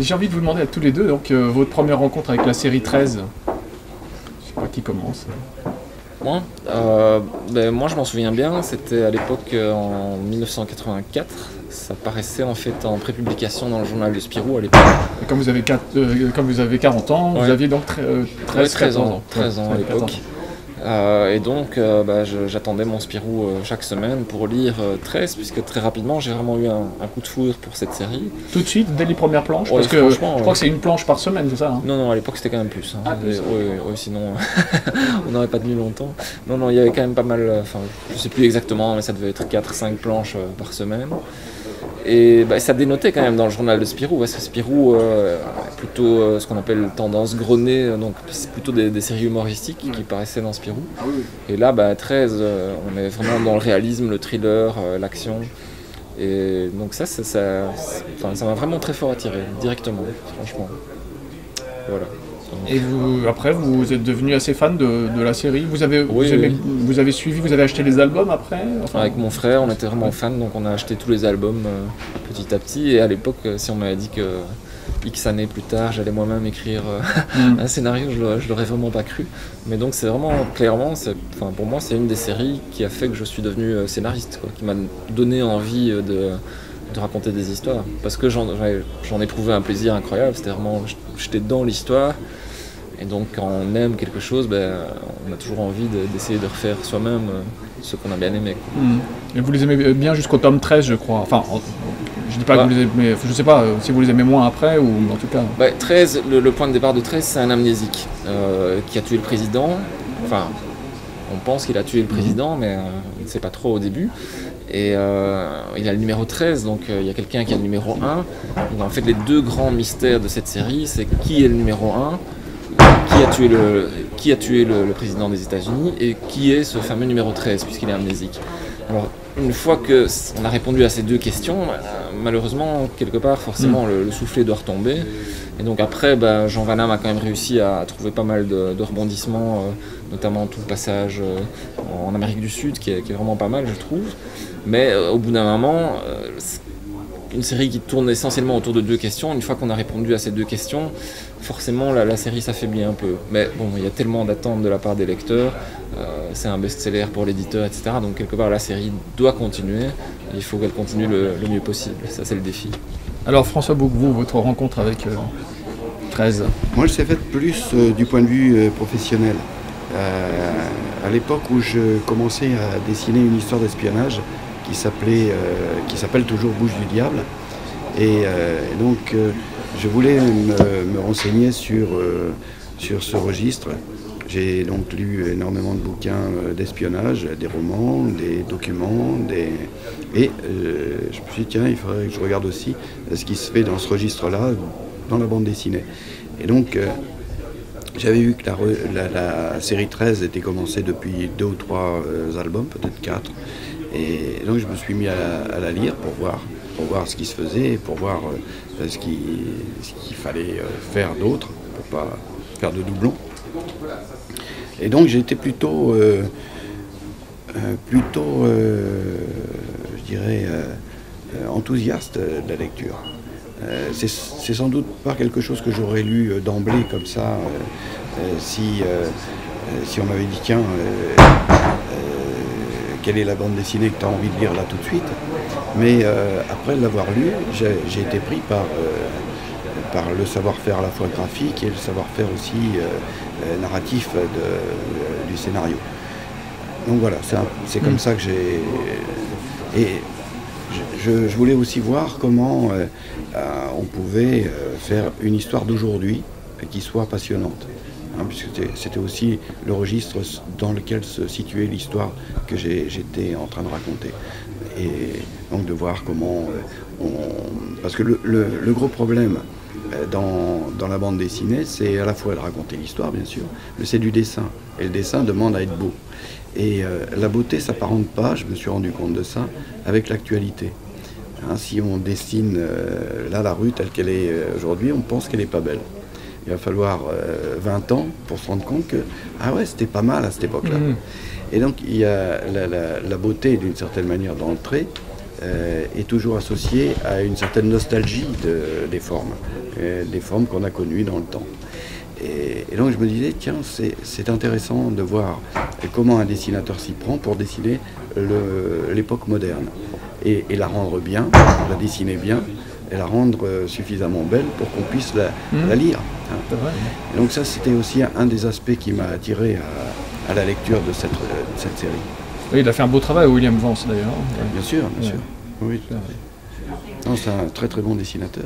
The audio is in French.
j'ai envie de vous demander à tous les deux, donc votre première rencontre avec la série 13. Je sais pas qui commence. Moi, moi je m'en souviens bien, c'était à l'époque en 1984, ça paraissait en fait en prépublication dans le journal de Spirou à l'époque. Et quand vous avez 40 ans, Ouais. vous aviez donc 13 ans, ans. 13 ans à l'époque. Et donc j'attendais mon Spirou chaque semaine pour lire 13, puisque très rapidement j'ai vraiment eu un coup de foudre pour cette série. Tout de suite, dès les premières planches, Ouais, parce que je franchement, crois que c'est une planche par semaine, c'est ça hein? Non, à l'époque c'était quand même plus. Hein. Ah, plus. Oui, sinon on n'aurait pas tenu longtemps. Non, il y avait quand même pas mal, je sais plus exactement, mais ça devait être 4-5 planches par semaine. Et ça dénotait quand même dans le journal de Spirou, parce que Spirou est plutôt ce qu'on appelle tendance grenée, donc c'est plutôt des séries humoristiques qui paraissaient dans Spirou. Ah oui. Et là, 13, on est vraiment dans le réalisme, le thriller, l'action. Et donc ça m'a vraiment très fort attiré, directement, franchement. Voilà. Et après, vous êtes devenu assez fan de la série. Vous avez suivi, vous avez acheté les albums après Avec mon frère, on était vraiment fans, donc on a acheté tous les albums petit à petit. Et à l'époque, si on m'avait dit que X années plus tard, j'allais moi-même écrire un scénario, je l'aurais vraiment pas cru. Mais donc c'est vraiment, clairement, pour moi, c'est une des séries qui a fait que je suis devenu scénariste, quoi, qui m'a donné envie de raconter des histoires. Parce que j'en éprouvais un plaisir incroyable, c'était vraiment, j'étais dans l'histoire. Et donc quand on aime quelque chose, on a toujours envie d'essayer de refaire soi-même ce qu'on a bien aimé. Et vous les aimez bien jusqu'au tome 13, je crois. Enfin, je dis pas que vous les aimez, je sais pas si vous les aimez moins après, ou en tout cas... 13, le point de départ de 13, c'est un amnésique qui a tué le président. Enfin, on pense qu'il a tué le président, mais on ne sait pas trop au début. Et il a le numéro 13, donc il y a quelqu'un qui a le numéro 1. Donc, en fait, les deux grands mystères de cette série, c'est qui est le numéro 1, qui a tué le président des États-Unis et qui est ce fameux numéro 13, puisqu'il est amnésique. Alors, une fois qu'on a répondu à ces deux questions, malheureusement, quelque part, forcément, le soufflet doit retomber. Et donc après, Jean Van Damme a quand même réussi à trouver pas mal de rebondissements, notamment tout le passage en Amérique du Sud, qui est vraiment pas mal, je trouve. Mais au bout d'un moment, une série qui tourne essentiellement autour de deux questions, une fois qu'on a répondu à ces deux questions, forcément la série s'affaiblit un peu. Mais bon, il y a tellement d'attentes de la part des lecteurs, c'est un best-seller pour l'éditeur, etc. Donc quelque part la série doit continuer, et il faut qu'elle continue le mieux possible, ça c'est le défi. Alors François Bouc, votre rencontre avec 13 ? Moi je l'ai faite plus du point de vue professionnel. À l'époque où je commençais à dessiner une histoire d'espionnage qui s'appelle toujours Bouche du Diable. Et donc je voulais me renseigner sur ce registre. J'ai donc lu énormément de bouquins d'espionnage, des romans, des documents, et je me suis dit tiens, il faudrait que je regarde aussi ce qui se fait dans ce registre-là, dans la bande dessinée. Et donc j'avais vu que la série 13 était commencée depuis 2 ou 3 albums, peut-être 4. Et donc je me suis mis à la lire pour voir ce qui se faisait, et pour voir ce qu'il fallait faire d'autre, pour pas faire de doublons. Et donc j'ai été plutôt je dirais, enthousiaste de la lecture. C'est sans doute pas quelque chose que j'aurais lu d'emblée comme ça, si on m'avait dit tiens, quelle est la bande dessinée que tu as envie de lire là tout de suite. Mais après l'avoir lu, j'ai été pris par le savoir-faire à la fois graphique et le savoir-faire aussi narratif du scénario. Donc voilà, c'est comme ça que j'ai... Et je voulais aussi voir comment on pouvait faire une histoire d'aujourd'hui qui soit passionnante. Puisque c'était aussi le registre dans lequel se situait l'histoire que j'étais en train de raconter. Et donc de voir comment parce que le gros problème dans la bande dessinée, c'est à la fois de raconter l'histoire, bien sûr, mais c'est du dessin. Et le dessin demande à être beau. Et la beauté ne s'apparente pas, je me suis rendu compte de ça, avec l'actualité. Si on dessine la rue telle qu'elle est aujourd'hui, on pense qu'elle n'est pas belle. Il va falloir 20 ans pour se rendre compte que c'était pas mal à cette époque-là. Et donc il y a la beauté d'une certaine manière dans le trait, est toujours associé à une certaine nostalgie des formes qu'on a connues dans le temps. Et donc je me disais, tiens, c'est intéressant de voir comment un dessinateur s'y prend pour dessiner l'époque moderne. Et la rendre bien, la dessiner bien, et la rendre suffisamment belle pour qu'on puisse la lire. Hein. Et donc ça, c'était aussi un des aspects qui m'a attiré à la lecture de cette série. Oui, il a fait un beau travail, William Vance d'ailleurs. Bien sûr, bien sûr. Oui. C'est un très très bon dessinateur.